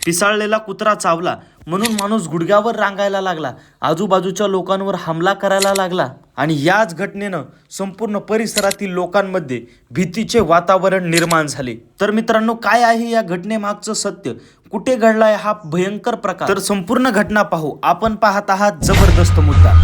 पिसाळलेला कुत्रा चावला म्हणून माणूस गुडघ्यावर रांगायला लागला, आजूबाजूच्या लोकांवर हमला करायला लागला आणि याच घटनेनं संपूर्ण परिसरातील लोकांमध्ये भीतीचे वातावरण निर्माण झाले। तर मित्रांनो, काय आहे या घटनेमागचं सत्य, कुठे घडलाय हा भयंकर प्रकार, तर संपूर्ण घटना पाहू। आपण पाहत आहात जबरदस्त मुद्दा।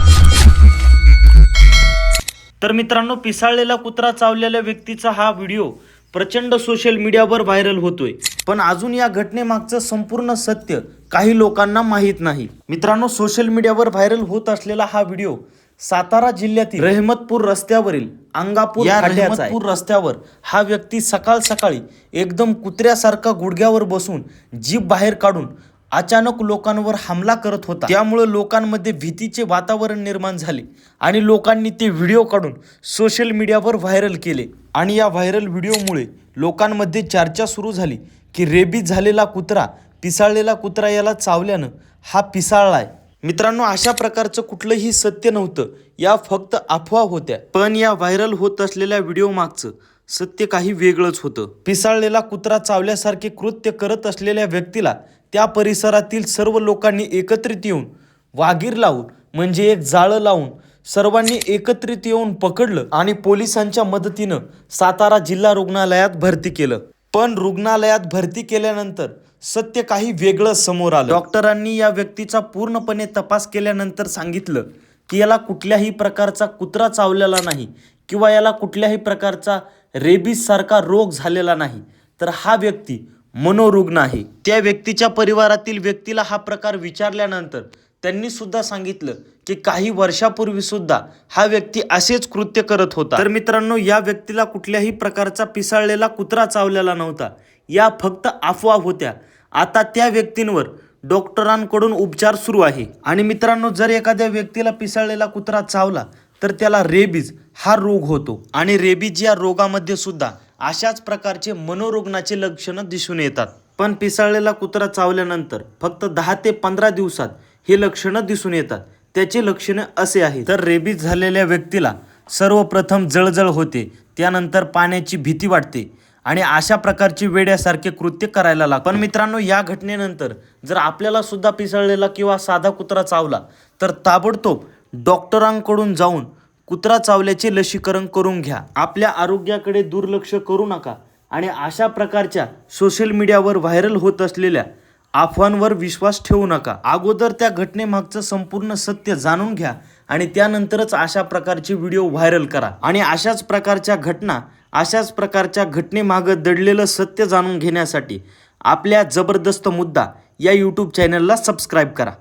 तर मित्रांनो, पिसाळलेला कुत्रा चावलेल्या व्यक्तीचा हा व्हिडिओ प्रचंड सोशल मीडियावर व्हायरल होतोय, पण अजून या घटनेमागचं संपूर्ण सत्य काही लोकांना माहीत नाही। मित्रांनो, सोशल मीडियावर व्हायरल होत असलेला हा व्हिडिओ सातारा जिल्ह्यातील रहमतपूर रस्त्यावरील अंगापूर या रहमतपूर रस्त्यावर हा व्यक्ती सकाळ सकाळी एकदम कुत्र्यासारखा गुडघ्यावर बसून जीभ बाहेर काढून अचानक लोकांवर हमला करत होता। त्यामुळे लोकांमध्ये भीतीचे वातावरण निर्माण झाले आणि लोकांनी ते व्हिडिओ काढून सोशल मीडियावर व्हायरल केले आणि या व्हायरल व्हिडिओमुळे लोकांमध्ये चर्चा सुरू झाली की रेबीज झालेला कुत्रा, पिसाळलेला कुत्रा याला चावल्यानं हा पिसाळलाय। मित्रांनो, अशा प्रकारचं कुठलंही सत्य नव्हतं, या फक्त अफवा होत्या। पण या व्हायरल होत असलेल्या व्हिडिओ मागचं सत्य काही वेगळंच होतं। पिसाळलेला कुत्रा चावल्यासारखे कृत्य करत असलेल्या व्यक्तीला त्या परिसरातील सर्व लोकांनी एकत्रित येऊन वाघीर लावून म्हणजे एक जाळं लावून सर्वांनी एकत्रित येऊन पकडलं आणि पोलिसांच्या मदतीनं सातारा जिल्हा रुग्णालयात भरती केलं। पण रुग्णालयात भरती केल्यानंतर सत्य काही वेगळं समोर आलं। डॉक्टरांनी या व्यक्तीचा पूर्णपणे तपास केल्यानंतर सांगितलं की याला कुठल्याही प्रकारचा कुत्रा चावलेला नाही किंवा याला कुठल्याही प्रकारचा रेबीज सारखा रोग झालेला नाही, तर हा व्यक्ती मनोरुग्ण आहे। त्या व्यक्तीच्या परिवारातील व्यक्तीला हा प्रकार विचारल्यानंतर त्यांनी सुद्धा सांगितलं की काही वर्षापूर्वी सुद्धा हा व्यक्ती असेच कृत्य करत होता। तर मित्रांनो, या व्यक्तीला कुठल्याही प्रकारचा पिसाळलेला कुत्रा चावलेला नव्हता, या फक्त अफवा होत्या। आता त्या व्यक्तींवर डॉक्टरांकडून उपचार सुरू आहे आणि मित्रांनो, जर एखाद्या व्यक्तीला पिसाळलेला कुत्रा चावला तर त्याला रेबीज हा रोग होतो आणि रेबीज या रोगामध्ये सुद्धा अशाच प्रकारचे मनोरुग्णाचे लक्षणं दिसून येतात। पण पिसाळलेला कुत्रा चावल्यानंतर फक्त 10 ते 15 दिवसात हे लक्षणं दिसून येतात। त्याचे लक्षणं असे आहेत, तर रेबीज झालेल्या व्यक्तीला सर्वप्रथम जळजळ होते, त्यानंतर पाण्याची भीती वाटते आणि अशा प्रकारची वेड्यासारखे कृत्य करायला लागतात। पण मित्रांनो, या घटनेनंतर जर आपल्याला सुद्धा पिसाळलेला किंवा साधा कुत्रा चावला तर ताबडतोब डॉक्टरांकडून जाऊन कुत्रा चावल्याचे लसीकरण करून घ्या। आपल्या आरोग्याकडे दुर्लक्ष करू नका आणि अशा प्रकारच्या सोशल मीडियावर व्हायरल होत असलेल्या अफवांवर विश्वास ठेवू नका। अगोदर त्या घटनेमागचं संपूर्ण सत्य जाणून घ्या आणि त्यानंतरच अशा प्रकारचे व्हिडिओ व्हायरल करा आणि अशाच प्रकारच्या घटना, अशाच प्रकारच्या घटनेमागं दडलेलं सत्य जाणून घेण्यासाठी आपल्या जबरदस्त मुद्दा या यूट्यूब चॅनलला सबस्क्राईब करा।